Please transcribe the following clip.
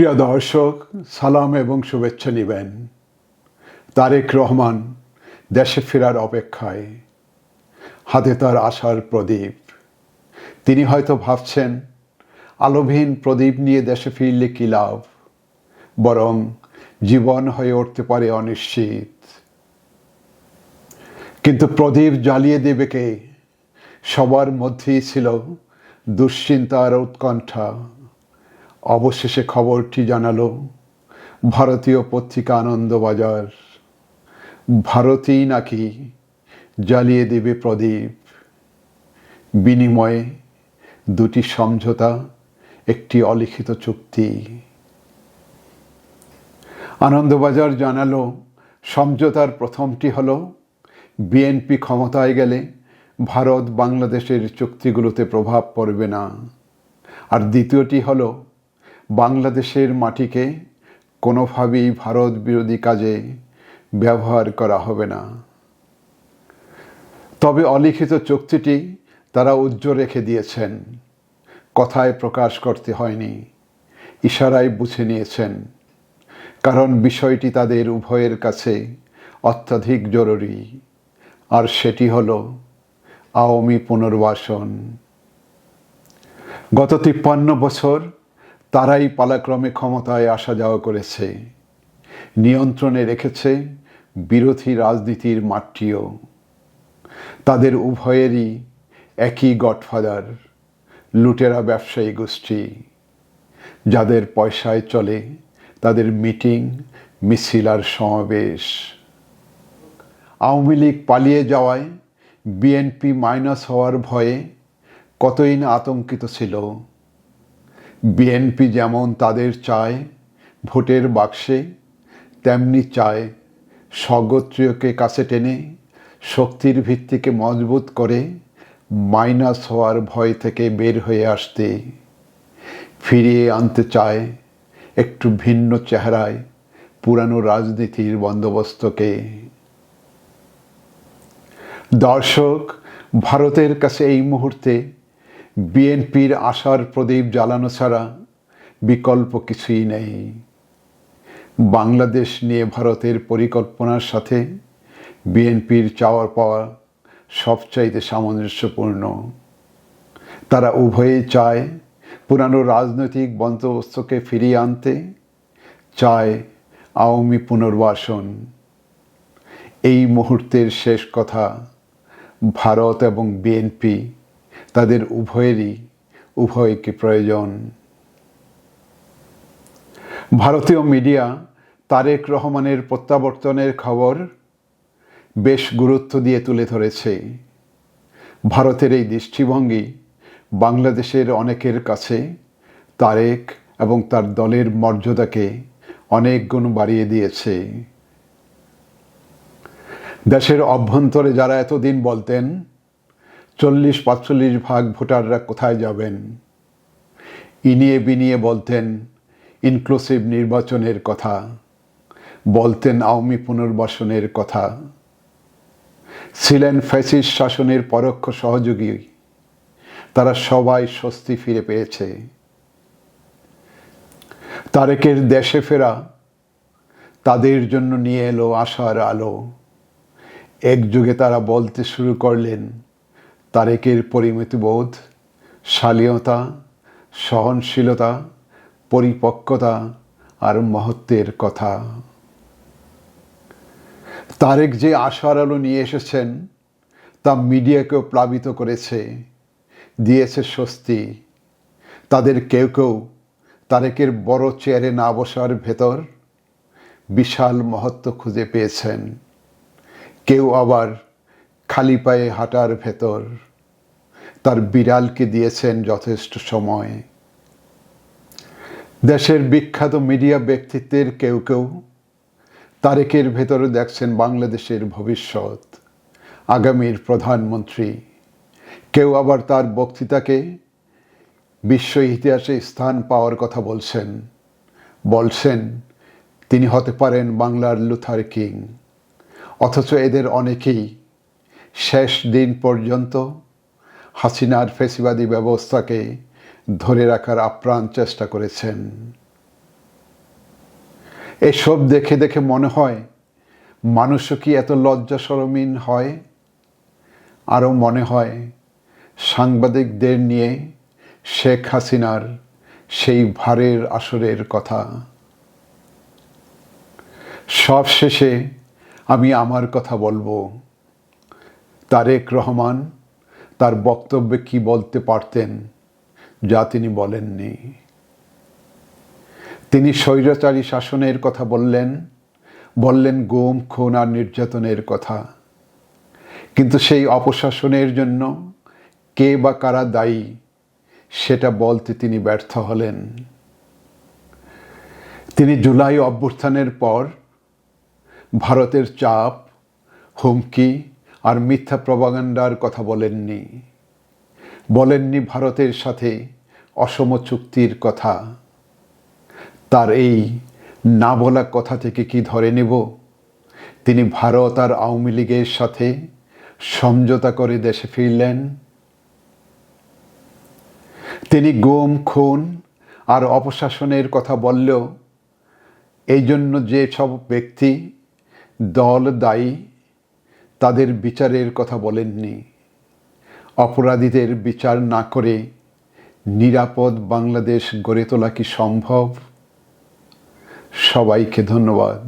প্রিয় দর্শক, সালাম এবং শুভেচ্ছা নেবেন। তারেক রহমান দেশে ফেরার অপেক্ষায়, হাতে তার আশার প্রদীপ। তিনি হয়তো ভাবছেন, আলোহীন প্রদীপ নিয়ে দেশে ফিরলে কী লাভ, বরং জীবন হয়ে উঠতে পারে অনিশ্চিত। কিন্তু প্রদীপ জ্বালিয়ে দেবে কে? সবার মধ্যেই ছিল দুশ্চিন্তা আর উৎকণ্ঠা। অবশেষে খবরটি জানালো ভারতীয় পত্রিকা আনন্দবাজার, ভারতেই নাকি জ্বালিয়ে দেবে প্রদীপ। বিনিময়ে দুটি সমঝোতা, একটি অলিখিত চুক্তি। আনন্দবাজার জানালো, সমঝোতার প্রথমটি হলো বিএনপি ক্ষমতায় গেলে ভারত বাংলাদেশের চুক্তিগুলোতে প্রভাব পড়বে না। আর দ্বিতীয়টি হলো বাংলাদেশের মাটিকে কোনোভাবেই ভারত বিরোধী কাজে ব্যবহার করা হবে না। তবে অলিখিত চুক্তিটি তারা উজ্জ্বল রেখে দিয়েছেন, কথায় প্রকাশ করতে হয়নি, ইশারায় বুঝে নিয়েছেন। কারণ বিষয়টি তাদের উভয়ের কাছে অত্যাধিক জরুরি, আর সেটি হলো আওয়ামী পুনর্বাসন। গত 53 বছর তারাই পালাক্রমে ক্ষমতায় আসা যাওয়া করেছে, নিয়ন্ত্রণে রেখেছে বিরোধী রাজনীতির মাঠটিও। তাদের উভয়েরই একই গডফাদার, লুটেরা ব্যবসায়ী গোষ্ঠী, যাদের পয়সায় চলে তাদের মিটিং, মিছিল আর সমাবেশ। আওয়ামী লীগ পালিয়ে যাওয়ায় বিএনপি মাইনাস হওয়ার ভয়ে কতই না আতঙ্কিত ছিল। বিএনপি যেমন তাদের চায় ভোটের বাক্সে, তেমনি চায় স্বগোত্রীয়কে কাছে টেনে শক্তির ভিত্তিকে মজবুত করে মাইনাস হওয়ার ভয় থেকে বের হয়ে আসতে, ফিরিয়ে আনতে চায় একটু ভিন্ন চেহারায় পুরানো রাজনীতির বন্দোবস্তকে। দর্শক, ভারতের কাছে এই মুহূর্তে বিএনপির আশার প্রদীপ জ্বালানো ছাড়া বিকল্প কিছুই নেই। বাংলাদেশ নিয়ে ভারতের পরিকল্পনার সাথে বিএনপির চাওয়া পাওয়া সবচাইতে সামঞ্জস্যপূর্ণ। তারা উভয়েই চায় পুরানো রাজনৈতিক বন্দোবস্তকে ফিরিয়ে আনতে, চায় আওয়ামী পুনর্বাসন। এই মুহূর্তের শেষ কথা, ভারত এবং বিএনপি তাদের উভয়কে প্রয়োজন। ভারতীয় মিডিয়া তারেক রহমানের প্রত্যাবর্তনের খবর বেশ গুরুত্ব দিয়ে তুলে ধরেছে। ভারতের এই দৃষ্টিভঙ্গি বাংলাদেশের অনেকের কাছে তারেক এবং তার দলের মর্যাদাকে অনেক গুণ বাড়িয়ে দিয়েছে। দেশের অভ্যন্তরে যারা এতদিন বলতেন 40-45 ভাগ ভোটাররা কোথায় যাবেন, ইনিয়ে বিনিয়ে বলতেন ইনক্লুসিভ নির্বাচনের কথা, বলতেন আওয়ামী পুনর্বাসনের কথা, ছিলেন ফ্যাসিস্ট শাসনের পরোক্ষ সহযোগী, তারা সবাই স্বস্তি ফিরে পেয়েছে। তারেকের দেশে ফেরা তাদের জন্য নিয়ে এলো আশার আলো। একযুগে তারা বলতে শুরু করলেন তারেকের পরিমিতিবোধ, শালীনতা, সহনশীলতা, পরিপক্কতা আর মহত্বের কথা। তারেক যে আশার আলো নিয়ে এসেছেন তা মিডিয়াকেও প্লাবিত করেছে, দিয়েছে স্বস্তি। তাদের কেউ কেউ তারেকের বড় চেয়ারে না বসার ভেতর বিশাল মহত্ব খুঁজে পেয়েছেন, কেউ আবার খালি পায়ে হাঁটার ভেতর তার বিড়ালকে দিয়েছেন যথেষ্ট সময়। দেশের বিখ্যাত মিডিয়া ব্যক্তিত্বের কেউ কেউ তারেকের ভেতরে দেখছেন বাংলাদেশের ভবিষ্যৎ, আগামীর প্রধানমন্ত্রী। কেউ আবার তার বক্তৃতাকে বিশ্ব ইতিহাসে স্থান পাওয়ার কথা বলছেন তিনি হতে পারেন বাংলার লুথার কিং। অথচ এদের অনেকেই শেষ দিন পর্যন্ত হাসিনার ফ্যাসিবাদী ব্যবস্থাকে ধরে রাখার আপ্রাণ চেষ্টা করেছেন। এসব দেখে দেখে মনে হয় মানুষও কি এত লজ্জা শরমিন হয়। আরও মনে হয় সাংবাদিকদের নিয়ে শেখ হাসিনার সেই ভারের আসরের কথা। সব শেষে আমি আমার কথা বলবো। তারেক রহমান তার বক্তব্যে কি বলতে পারতেন যা তিনি বলেননি। তিনি স্বৈরাচারী শাসনের কথা বললেন গুম, খুন আর নির্যাতনের কথা। কিন্তু সেই অপশাসনের জন্য কে বা কারা দায়ী সেটা বলতে তিনি ব্যর্থ হলেন। তিনি জুলাই অভ্যুত্থানের পর ভারতের চাপ, হুমকি আর মিথ্যা প্রপাগান্ডার কথা বলেননি ভারতের সাথে অসম চুক্তির কথা। তার এই না বলা কথা থেকে কি ধরে নেব তিনি ভারত আর আওয়ামী লীগের সাথে সমঝোতা করে দেশে ফিরলেন? তিনি গুম, খুন আর অপশাসনের কথা বললেও এই জন্য যে সব ব্যক্তি, দল দায়ী তাদের বিচারের কথা বলেননি। অপরাধীদের বিচার না করে নিরাপদ বাংলাদেশ গড়ে তোলা কি সম্ভব? সবাইকে ধন্যবাদ।